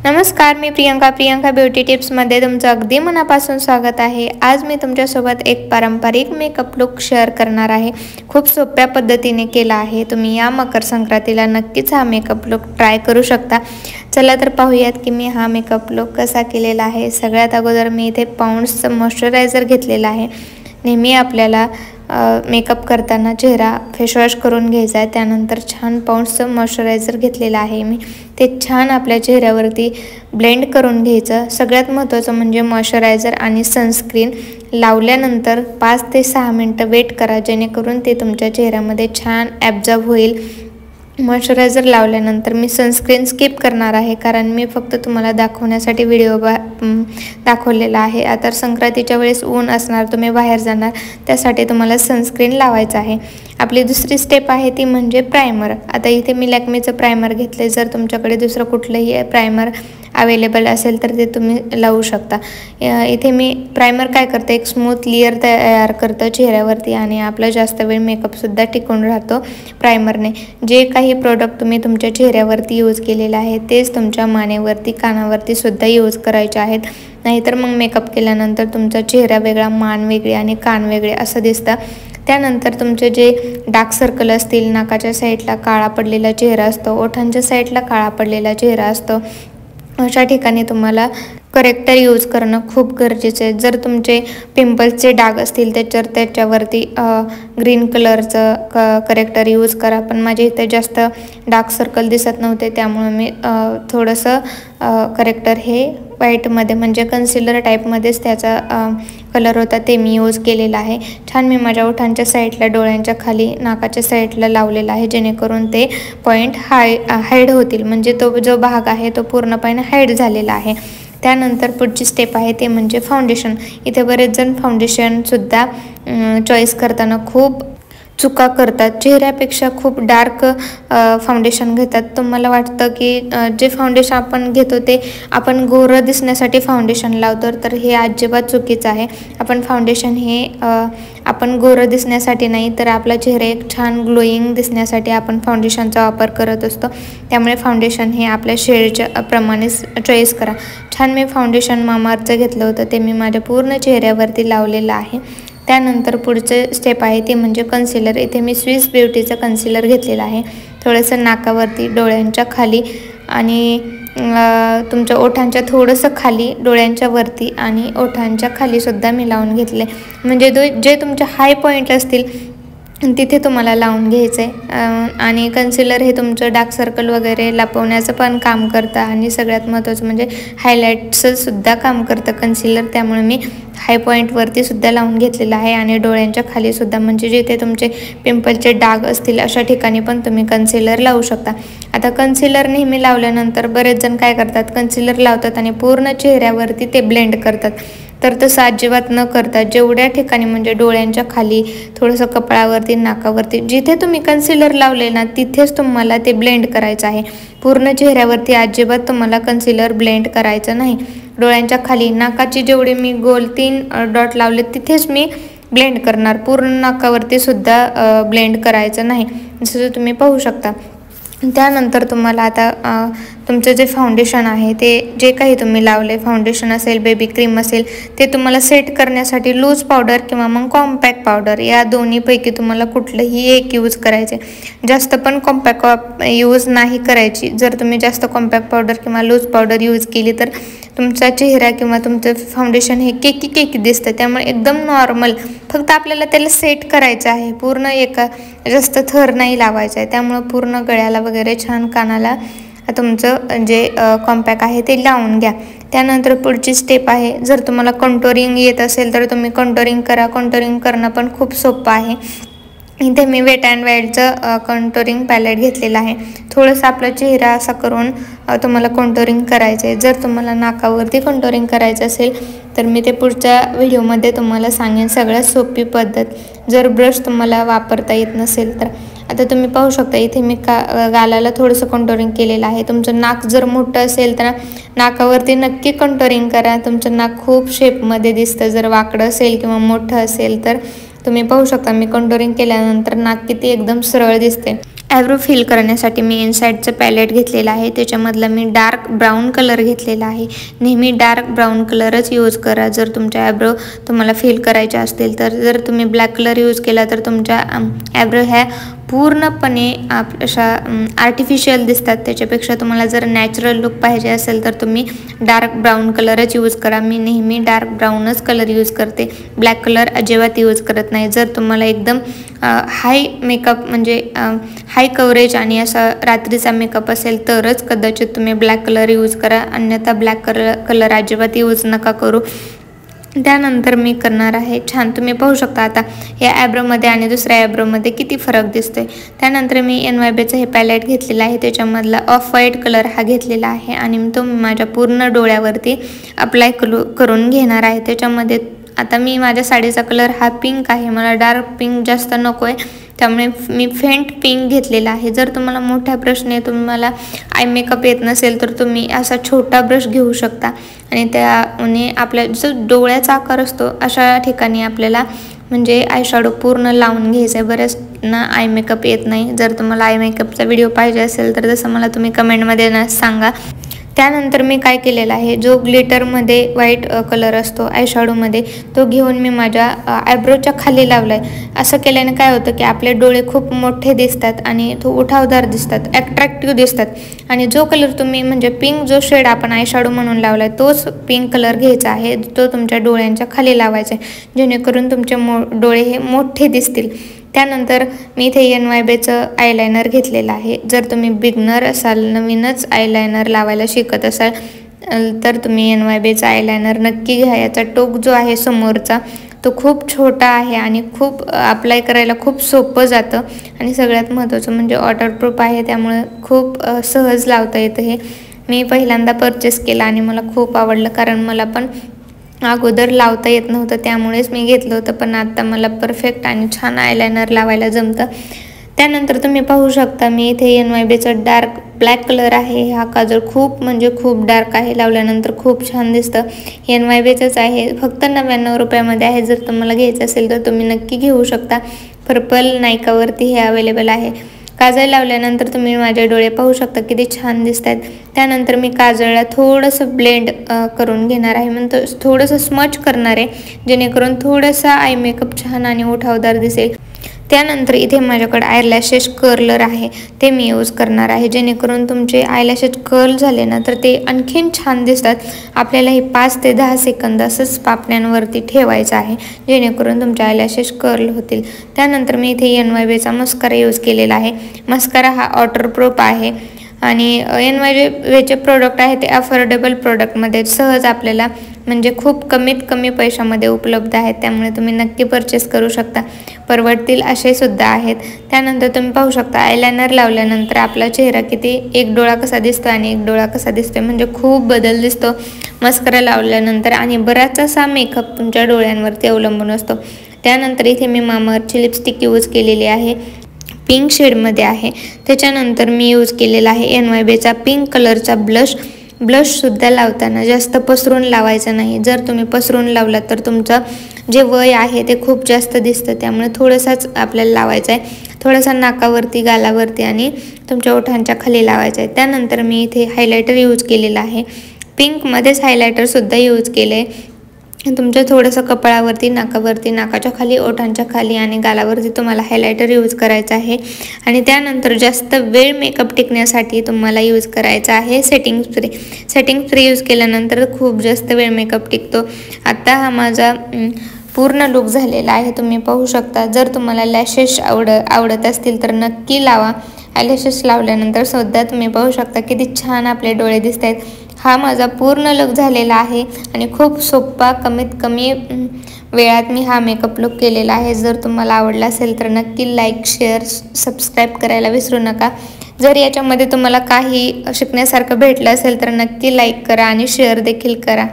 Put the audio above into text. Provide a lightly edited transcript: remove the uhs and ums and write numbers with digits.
नमस्कार, मी प्रियंका ब्युटी टिप्समध्ये तुमचं अगदी मनापासून स्वागत आहे। आज मी तुमच्यासोबत एक पारंपरिक मेकअप लुक शेअर करणार आहे। खूप सोप्या पद्धतीने केला आहे। तुम्ही या मकर संक्रांतीला नक्कीच हा मेकअप लुक ट्राय करू शकता। चला तर पाहूयात की मी हा मेकअप लुक कसा केलेला आहे। सगळ्यात अगोदर मी इथे पाऊंड्सचं मॉइश्चरायझर घेतलेला आहे। नेहमी आपल्याला मेकअप करताना चेहरा फेसवॉश करून घ्यायचा आहे। त्यानंतर छान पाऊंड्सचं मॉइश्चरायझर घेतलेलं आहे मी, ते छान आपल्या चेहऱ्यावरती ब्लेंड करून घ्यायचं। सगळ्यात महत्त्वाचं म्हणजे मॉइश्चरायझर आणि सनस्क्रीन लावल्यानंतर 5 ते 6 मिनिटं वेट करा, जेणेकरून ते तुमच्या चेहऱ्यामध्ये छान ॲब्झॉर्ब होईल। मॉइश्चरायझर लावल्यानंतर मी सनस्क्रीन स्किप करणार आहे, कारण मी फक्त तुम्हाला दाखवण्यासाठी व्हिडिओ दाखवलेला आहे। आता संक्रांतीच्या वेळेस ऊन असणार, तुम्ही बाहेर जाणार, त्यासाठी तुम्हाला सनस्क्रीन लावायचं आहे। आपली दुसरी स्टेप आहे ती म्हणजे प्रायमर। आता इथे मी लॅक्मेचं प्रायमर घेतले। जर तुमच्याकडे दुसरं कुठलंही प्रायमर अवेलेबल असेल तर ते तुम्ही लावू शकता। इथे मी प्रायमर काय करते, एक स्मूथ लेयर तयार करतं चेहऱ्यावरती आणि आपला जास्त वेळ मेकअपसुद्धा टिकून राहतो प्रायमरने। जे काही प्रोडक्ट तुम्ही तुमच्या चेहऱ्यावरती यूज केलेले आहे तेच तुमच्या मानेवरती, कानावरती सुद्धा यूज करायचे आहेत। नाहीतर मग मेकअप केल्यानंतर तुमचा चेहरा वेगळा, मान वेगळी आणि कान वेगळे असं दिसतं। त्यानंतर तुमचे जे डार्क सर्कल असतील, नाकाच्या साईडला काळा पडलेला चेहरा असतो, ओठांच्या साईडला काळा पडलेला चेहरा असतो, अशा ठिकाणी तुम्हाला करेक्टर यूज करणं खूप गरजेचं आहे। जर तुमचे पिंपल्सचे डाग असतील त्याच्यावरती ग्रीन कलरचं करेक्टर यूज करा। पण माझे इथे जास्त डार्क सर्कल दिसत नव्हते, त्यामुळे मी थोडंसं करेक्टर हे व्हाईटमध्ये म्हणजे कन्सिलर टाईपमध्येच त्याचा कलर होता ते मी यूज केलेला आहे। छान मी माझ्या ओठांच्या साईडला, डोळ्यांच्या खाली, नाकाच्या साईडला लावलेला आहे, जेणेकरून ते पॉईंट हाईड होतील, म्हणजे तो जो भाग आहे तो पूर्णपणे हाईड झालेला आहे। त्यानंतर पुढची स्टेप आहे ते म्हणजे फाउंडेशन। इथे बरेच जण फाउंडेशनसुद्धा चॉईस करताना खूप चुका करतात, चेहऱ्यापेक्षा खूप डार्क फाउंडेशन घेतात। तुम्हाला वाटतं की जे फाउंडेशन आपण घेतो ते आपण गोरं दिसण्यासाठी फाउंडेशन लावतो, तर हे अजिबात चुकीचं आहे। आपण फाउंडेशन हे आपण गोरं दिसण्यासाठी नाही, तर आपला चेहरा एक छान ग्लोईंग दिसण्यासाठी आपण फाउंडेशनचा वापर करत असतो। त्यामुळे फाउंडेशन हे आपल्या शेडच्या प्रमाणेच चॉईस करा। छान मी फाउंडेशन मामाअर्थचं घेतलं होतं, ते मी माझ्या पूर्ण चेहऱ्यावरती लावलेलं आहे। त्यानंतर पुढचे स्टेप आहे ते म्हणजे कन्सिलर। इथे मी स्विस ब्युटीचं कन्सिलर घेतलेलं आहे। थोडंसं नाकावरती, डोळ्यांच्या खाली आणि तुमच्या ओठांच्या थोडंसं खाली, डोळ्यांच्या वरती आणि ओठांच्या खालीसुद्धा मी लावून घेतले, म्हणजे जे तुमचे हाय पॉईंट असतील तिथे तुम्हाला लावून घ्यायचं आहे। आणि कन्सिलर हे तुमचं डार्क सर्कल वगैरे लपवण्याचं पण काम करतं आणि सगळ्यात महत्त्वाचं म्हणजे हायलाईट्सचंसुद्धा काम करतं कन्सिलर। त्यामुळे मी हाय पॉईंटवरती सुद्धा लावून घेतलेलं आहे आणि डोळ्यांच्या खालीसुद्धा, म्हणजे जिथे तुमचे पिंपलचे डाग असतील अशा ठिकाणी पण तुम्ही कन्सिलर लावू शकता। आता कन्सिलर नेहमी लावल्यानंतर बरेच जण काय करतात, कन्सिलर लावतात आणि पूर्ण चेहऱ्यावरती ते ब्लेंड करतात, तर तसं अजिबात न करता जेवढ्या ठिकाणी म्हणजे डोळ्यांच्या खाली, थोडंसं कपाळावरती, नाकावरती, जिथे तुम्ही कन्सिलर लावले ना तिथेच तुम्हाला ते ब्लेंड करायचं आहे। पूर्ण चेहऱ्यावरती अजिबात तुम्हाला कन्सिलर ब्लेंड करायचं नाही। डोळ्यांच्या खाली, नाकाची जेवढे मी गोल 3 डॉट लावले तिथेच मी ब्लेंड करणार, पूर्ण नाकावरती सुद्धा ब्लेंड करायचं नाही, जसं तुम्ही पाहू शकता। त्यानंतर तुम्हाला आता तुमचं जे फाउंडेशन आहे ते जे काही तुम्ही लावले, फाउंडेशन असेल, बेबी क्रीम असेल, ते तुम्हाला सेट करण्यासाठी लूज पावडर किंवा मग कॉम्पॅक्ट पावडर या दोन्हीपैकी तुम्हाला कुठलंही एक यूज करायचे। जास्त पण कॉम्पॅक्ट यूज नाही करायची। जर तुम्ही जास्त कॉम्पॅक्ट पावडर किंवा लूज पावडर यूज केली तर तुमचा चेहरा किंवा तुमचं फाउंडेशन हे केकी दिसतं। त्यामुळे एकदम नॉर्मल, फक्त आपल्याला त्याला सेट करायचं आहे, पूर्ण जास्त थर नाही लावायचं आहे। त्यामुळं पूर्ण गळ्याला वगैरे, छान कानाला तुमचं जे कॉम्पॅक्ट आहे ते लावून घ्या। त्यानंतर पुढची स्टेप आहे, जर तुम्हाला कंटोरिंग येत असेल तर तुम्ही कंटोरिंग करा। कंटोरिंग करणं पण खूप सोपं आहे। इथे मी वेट अँड वाईल्डचं कंटोरिंग पॅलेट घेतलेलं आहे। थोडंसं आपला चेहरा असा करून तुम्हाला कंटोरिंग करायचं आहे। जर तुम्हाला नाकावरती कंटोरिंग करायचं असेल तर मी ते पुढच्या व्हिडिओमध्ये तुम्हाला सांगेन, सगळ्यात सोपी पद्धत, जर ब्रश तुम्हाला वापरता येत नसेल तर। आता तुम्ही पाहू शकता इथे मी गालाला थोडंसं कंटोरिंग केलेलं आहे। तुमचं नाक जर मोठं असेल तर नाकावरती नक्की कंटोरिंग करा, तुमचं नाक खूप शेपमध्ये दिसतं। जर वाकडं असेल किंवा मोठं असेल तर तुम्ही पाहू शकता मी कंटोरिंग केल्यानंतर नाक किती एकदम सरळ दिसते। ॲब्रो फिल करण्यासाठी मी इनसाइडचं पॅलेट घेतलेलं आहे, त्याच्यामधला मी डार्क ब्राऊन कलर घेतलेला आहे. नेहमी डार्क ब्राऊन कलरच यूज करा जर तुमच्या ॲब्रो तुम्हाला फिल करायचे असतील तर. जर तुम्ही ब्लॅक कलर यूज केला तर तुमच्या ॲब्रो ह्या पूर्णपणे अशा आर्टिफिशियल दिसतात. त्याच्यापेक्षा तुम्हाला जर नॅचरल लुक पाहिजे असेल तर तुम्ही डार्क ब्राऊन कलरच यूज करा. मी नेहमी डार्क ब्राऊनच कलर यूज करते, ब्लॅक कलर अजिबात यूज करत नाही. जर तुम्हाला एकदम हाय मेकअप म्हणजे हाय कव्हरेज आणि असा रात्रीचा मेकअप असेल तरच कदाचित तुम्ही ब्लॅक कलर यूज करा, अन्यथा ब्लॅक कलर अजिबात यूज नका करू. त्यानंतर मी करणार आहे छान, तुम्ही पाहू शकता आता या ॲब्रोमध्ये आणि दुसऱ्या ॲब्रोमध्ये किती फरक दिसतोय. त्यानंतर मी NYBचं हे पॅलेट घेतलेलं आहे, त्याच्यामधला ऑफ व्हाईट कलर हा घेतलेला आहे आणि तो मी माझ्या पूर्ण डोळ्यावरती अप्लाय करून घेणार आहे. त्याच्यामध्ये आता मी माझ्या साडीचा कलर हा पिंक आहे, मला डार्क पिंक जास्त नको आहे, त्यामुळे मी फेंट पिंक घेतलेला आहे. जर तुम्हाला मोठ्या ब्रशने तुम्हाला आय मेकअप येत नसेल तर तुम्ही असा छोटा ब्रश घेऊ शकता आणि त्याने आपल्या जो डोळ्याचा आकार असतो अशा ठिकाणी आपल्याला म्हणजे आय शॅडो पूर्ण लावून घ्यायचं आहे. बऱ्याचना आय मेकअप येत नाही. जर तुम्हाला आय मेकअपचा व्हिडिओ पाहिजे असेल तर तसं मला तुम्ही कमेंटमध्ये सांगा. त्यानंतर मी काय केलेलं आहे, जो ग्लिटरमध्ये व्हाईट कलर असतो आय शॅडोमध्ये तो घेऊन मी माझ्या ॲब्रोच्या खाली लावला आहे. असं केल्याने काय होतं की आपले डोळे खूप मोठे दिसतात आणि तो उठावदार दिसतात, ॲट्रॅक्टिव्ह दिसतात. आणि जो कलर तुम्ही म्हणजे पिंक जो शेड आपण आय शॅडो म्हणून लावला आहे तोच पिंक कलर घ्यायचा आहे, तो तुमच्या डोळ्यांच्या खाली लावायचा आहे जेणेकरून तुमचे डोळे हे मोठे दिसतील. त्यानंतर मी इथे NYBचं आयलायनर घेतलेलं आहे. जर तुम्ही बिगनर असाल, नवीनच आयलायनर लावायला शिकत असाल तर तुम्ही NYBचं आयलायनर नक्की घ्या. याचा टोक जो आहे समोरचा तो खूप छोटा आहे आणि खूप अप्लाय करायला खूप सोपं जातं आणि सगळ्यात महत्त्वाचं म्हणजे वॉटरप्रूफ आहे, त्यामुळे खूप सहज लावता येतं. हे मी पहिल्यांदा परचेस केला आणि मला खूप आवडलं, कारण मला पण अगोदर लावता येत नव्हतं त्यामुळेच मी घेतलं होतं, पण आता मला परफेक्ट आणि छान आयलायनर लावायला जमतं. त्यानंतर तुम्ही पाहू शकता मी इथे NYBचं डार्क ब्लॅक कलर आहे. हा काजळ खूप म्हणजे खूप डार्क आहे, लावल्यानंतर खूप छान दिसतं. NYBचंच आहे, फक्त 99 रुपयामध्ये आहे. जर तुम्हाला घ्यायचं असेल तर तुम्ही नक्की घेऊ शकता. पर्पल नायकावरती हे अवेलेबल आहे. काजळ लावल्यानंतर तुम्ही माझे डोळे पाहू शकता किती छान दिसत आहेत. त्यानंतर मी काजळला थोडंसं ब्लेंड करून घेणार आहे, म्हणजे थोडंसं स्मच करणार आहे जेणेकरून थोडंसं आय मेकअप छान आणि उठावदार दिसेल. त्यानंतर इथे माझ्याकडे आयलॅशेस कर्लर आहे, ते मी यूज करणार आहे जेणेकरून तुमचे आयलॅशेस कर्ल झाले ना तर ते आणखीन छान दिसतात. आपल्याला हे 5 ते 10 सेकंद असंच पापण्यांवरती ठेवायचं आहे जेणेकरून तुमचे आयलॅशेस कर्ल होतील. त्यानंतर मी इथे NYBचा मस्कारा यूज केलेला आहे. मस्कारा हा वॉटरप्रूफ आहे आणि NYBचे प्रोडक्ट आहे ते अफोर्डेबल प्रोडक्टमध्ये सहज आपल्याला म्हणजे खूप कमीत कमी पैशामध्ये उपलब्ध आहेत, त्यामुळे तुम्ही नक्की परचेस करू शकता. परवडतील असे सुद्धा आहेत. त्यानंतर तुम्ही पाहू शकता आयलायनर लावल्यानंतर आपला चेहरा किती एक डोळा कसा दिसतो आणि एक डोळा कसा दिसतो म्हणजे खूप बदल दिसतो मस्कारा लावल्यानंतर आणि बराच असा मेकअप तुमच्या डोळ्यांवरती अवलंबून असतो. त्यानंतर इथे मी मामाअर्थची लिपस्टिक यूज केलेली आहे, पिंक शेडमध्ये आहे. त्याच्यानंतर मी यूज केलेला आहे NYBचा पिंक कलरचा ब्लशसुद्धा लावताना जास्त पसरून लावायचं नाही. जर तुम्ही पसरून लावलात तर तुमचं जे वय आहे ते खूप जास्त दिसतं, त्यामुळे थोडंसाच आपल्याला लावायचं आहे. थोडासा नाकावरती, गालावरती आणि तुमच्या ओठांच्या खाली लावायचं आहे. त्यानंतर मी इथे हायलायटर यूज केलेला आहे, पिंकमध्येच हायलायटरसुद्धा यूज केलं आहे. तुमच्या थोडंसं कपाळावरती, नाकावरती, नाकाच्या खाली, ओठांच्या खाली आणि गालावरती तुम्हाला हायलायटर यूज करायचं आहे. आणि त्यानंतर जास्त वेळ मेकअप टिकण्यासाठी तुम्हाला यूज करायचा आहे सेटिंग स्प्रे यूज केल्यानंतर खूप जास्त वेळ मेकअप टिकतो. आता हा माझा पूर्ण लुक झालेला आहे, तुम्ही पाहू शकता. जर तुम्हाला लॅशेस आवडत असतील तर नक्की लावा. आयलॅशेस लावल्यानंतर सुद्धा तुम्ही पाहू शकता किती छान आपले डोळे दिसत आहेत. हा माझा पूर्ण लुक झालेला आहे आणि खूप सोपा कमीत कमी वेळात मी हा मेकअप लुक केलेला आहे. जर तुम्हाला आवडला असेल तर नक्की लाईक, शेअर, सबस्क्राईब करायला विसरू नका. जर याच्यामध्ये तुम्हाला काही शिकण्यासारखं भेटलं असेल तर नक्की लाईक करा आणि शेअर देखील करा.